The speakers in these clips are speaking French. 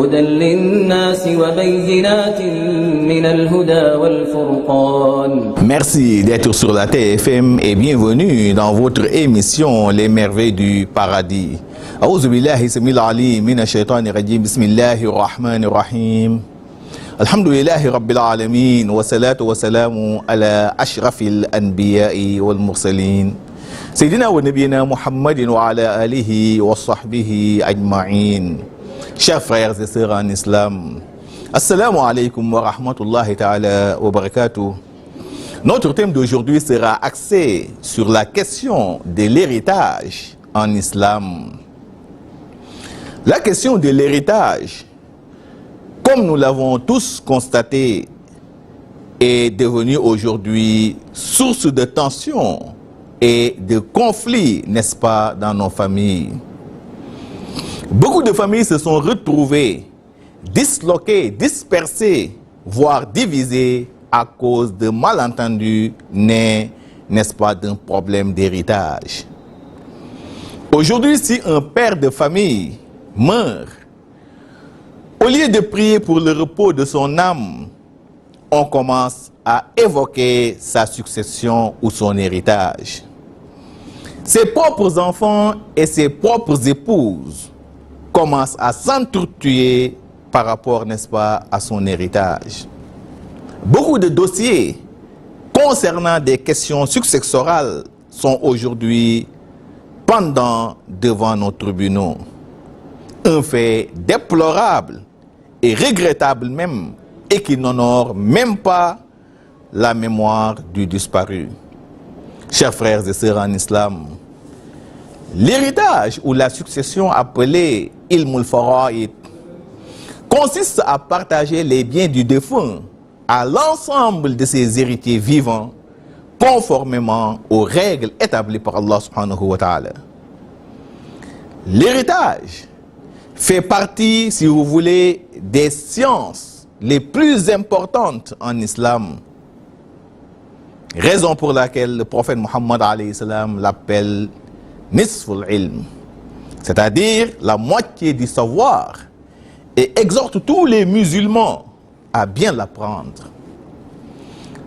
هدى للناس وبينات من الهدى والفرقان. Merci d'être sur la TFM et bienvenue dans votre émission Les Merveilles du Paradis. أعوذ بالله السميع العليم من الشيطان الرجيم بسم الله الرحمن الرحيم الحمد لله رب العالمين والصلاة والسلام على أشرف الأنبياء والمرسلين سيدنا ونبينا محمد وعلى آله وصحبه أجمعين. Chers frères et sœurs en islam, assalamu alaikum wa rahmatullahi ta'ala wa barakatuh. Notre thème d'aujourd'hui sera axé sur la question de l'héritage en islam. La question de l'héritage, comme nous l'avons tous constaté, est devenue aujourd'hui source de tension et de conflits, n'est-ce pas, dans nos familles. Beaucoup de familles se sont retrouvées disloquées, dispersées, voire divisées à cause de malentendus nés, n'est-ce pas, d'un problème d'héritage. Aujourd'hui, si un père de famille meurt, au lieu de prier pour le repos de son âme, on commence à évoquer sa succession ou son héritage. Ses propres enfants et ses propres épouses commencent à s'entretuer par rapport, n'est-ce pas, à son héritage. Beaucoup de dossiers concernant des questions successorales sont aujourd'hui pendants devant nos tribunaux. Un fait déplorable et regrettable même, et qui n'honore même pas la mémoire du disparu. Chers frères et sœurs en islam, l'héritage ou la succession appelée ilmul fara'id consiste à partager les biens du défunt à l'ensemble de ses héritiers vivants conformément aux règles établies par Allah subhanahu wa ta'ala. L'héritage fait partie, si vous voulez, des sciences les plus importantes en islam. Raison pour laquelle le prophète Muhammad alayhi salam l'appelle nisful ilm, c'est-à-dire la moitié du savoir, et exhorte tous les musulmans à bien l'apprendre.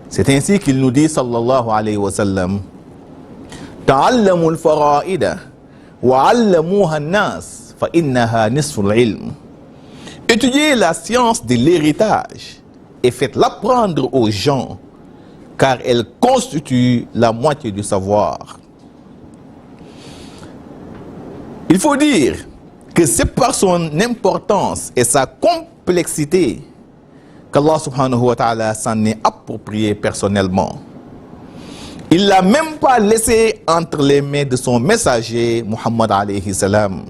C'est ainsi qu'il nous dit sallallahu alayhi wa sallam: ta'allamul fara'ida wa 'allamuha an-nas fa innaha nisful ilm. Étudiez la science de l'héritage et faites-la apprendre aux gens, car elle constitue la moitié du savoir. Il faut dire que c'est par son importance et sa complexité qu'Allah subhanahu wa ta'ala s'en est approprié personnellement. Il ne l'a même pas laissé entre les mains de son messager Muhammad alayhi salam,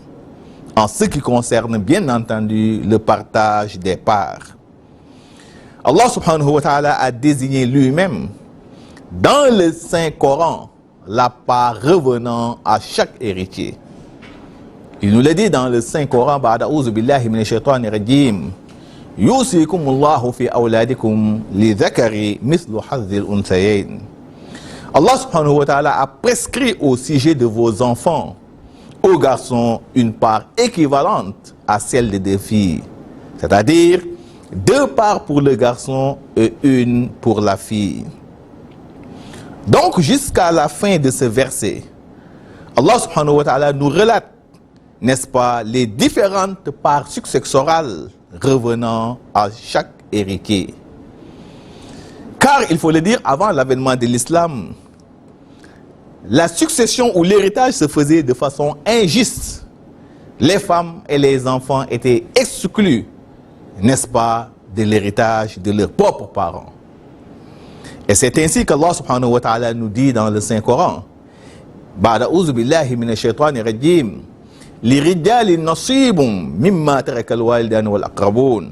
en ce qui concerne bien entendu le partage des parts. Allah subhanahu wa ta'ala a désigné lui-même dans le Saint-Coran la part revenant à chaque héritier. Il nous l'a dit dans le Saint-Coran: Ba'da a'udhu billahi minash shaitani rajim, yusikumullahu fi awladikum li dhakari mithlu hazzil unthayayn. Allah subhanahu wa ta'ala a prescrit au sujet de vos enfants, aux garçons, une part équivalente à celle des deux filles, c'est-à-dire 2 parts pour le garçon et 1 pour la fille. Donc jusqu'à la fin de ce verset, Allah subhanahu wa ta'ala nous relate, n'est-ce pas, les différentes parts successorales revenant à chaque héritier. Car il faut le dire, avant l'avènement de l'islam, la succession ou l'héritage se faisait de façon injuste. Les femmes et les enfants étaient exclus, n'est-ce pas, de l'héritage de leurs propres parents. Et c'est ainsi qu'Allah subhanahu wa ta'ala nous dit dans le Saint-Coran: Ba'da a'udhu billahi minash shaitani rajim, lirijali nasibun mimma taraka al-walidan wal aqrabun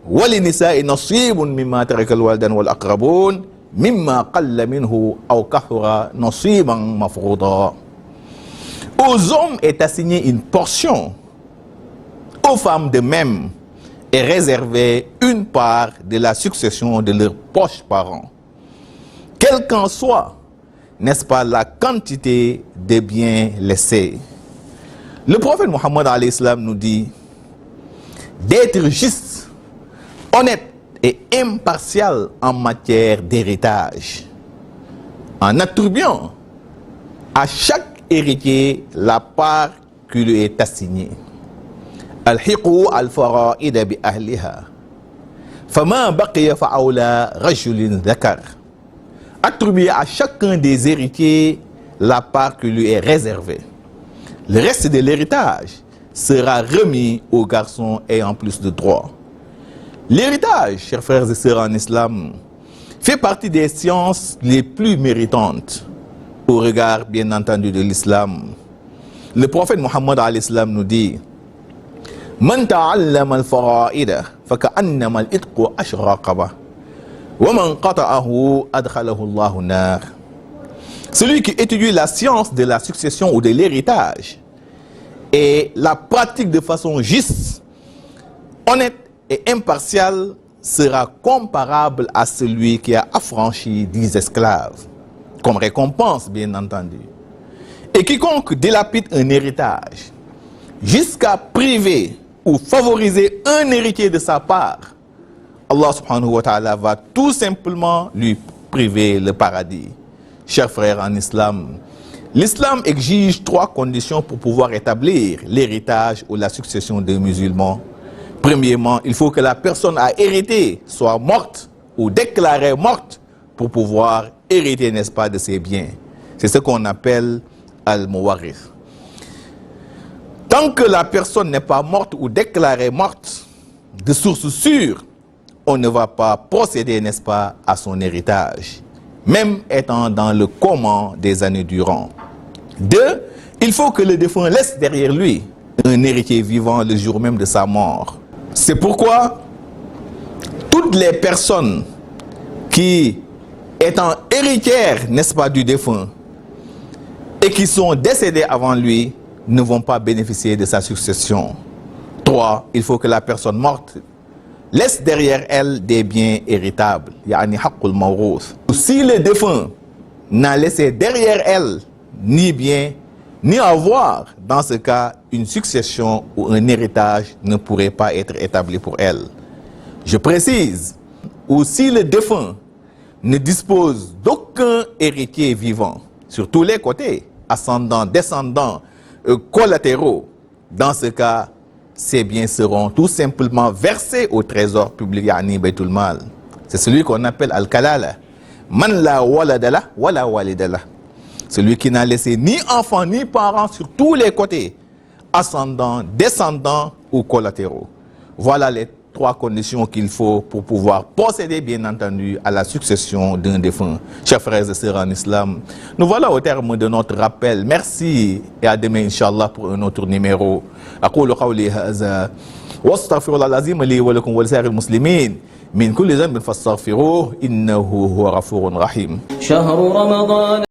wa linisa'i nasibun mimma taraka al-walidan wal aqrabun mimma qalla minhu aw kathura nasiban mafruḍa. Aux hommes est assignée une portion, aux femmes de même est réservée une part de la succession de leurs proches parents, quelle qu'en soit, n'est-ce pas, la quantité de biens laissés. Le prophète Muhammad alayhi salam nous dit: d'être juste, honnête et impartial en matière d'héritage, en attribuant à chaque héritier la part qui lui est assignée. Al-hiqu al-fara'ida bi ahliha. Fama baqiya fa'awla rajulin dhakar. Attribuer à chacun des héritiers la part qui lui est réservée. Le reste de l'héritage sera remis aux garçons ayant plus de droits. L'héritage, chers frères et sœurs en islam, fait partie des sciences les plus méritantes au regard, bien entendu, de l'islam. Le prophète Mohammed nous dit: Man ta'allama al-fara'ida faka'annama al-itqu ashraqaba wa man qata'ahu adkhalahu Allahu nar. Celui qui étudie la science de la succession ou de l'héritage et la pratique de façon juste, honnête et impartiale sera comparable à celui qui a affranchi 10 esclaves, comme récompense bien entendu. Et quiconque dilapide un héritage jusqu'à priver ou favoriser un héritier de sa part, Allah subhanahu wa ta'ala va tout simplement lui priver le paradis. Chers frères en islam, l'islam exige 3 conditions pour pouvoir établir l'héritage ou la succession des musulmans. Premièrement, il faut que la personne à hériter soit morte ou déclarée morte pour pouvoir hériter, n'est-ce pas, de ses biens. C'est ce qu'on appelle al-muwarith. Tant que la personne n'est pas morte ou déclarée morte, de source sûre, on ne va pas procéder, n'est-ce pas, à son héritage, même étant dans le coma des années durant. 2, il faut que le défunt laisse derrière lui un héritier vivant le jour même de sa mort. C'est pourquoi toutes les personnes qui, étant héritières, n'est-ce pas, du défunt, et qui sont décédées avant lui, ne vont pas bénéficier de sa succession. 3, il faut que la personne morte laisse derrière elle des biens héritables. Yani haqqul mawruth. Si le défunt n'a laissé derrière elle ni bien, ni avoir, dans ce cas, une succession ou un héritage ne pourrait pas être établi pour elle. Je précise, ou si le défunt ne dispose d'aucun héritier vivant, sur tous les côtés, ascendants, descendants, collatéraux, dans ce cas, ces biens seront tout simplement versés au trésor public, yani Baytul Mal. C'est celui qu'on appelle Al-Kalala. Man la waladala, wala walidala. Celui qui n'a laissé ni enfant ni parents sur tous les côtés, ascendants, descendants ou collatéraux. Voilà les 3 conditions qu'il faut pour pouvoir procéder, bien entendu, à la succession d'un défunt. Chers frères et sœurs en islam, nous voilà au terme de notre rappel. Merci et à demain, Inch'Allah, pour un autre numéro. أقول قولي هذا واستغفر الله العظيم لي ولكم ولسائر المسلمين من كل ذنب فاستغفروه إنه هو غفور رحيم. شهر رمضان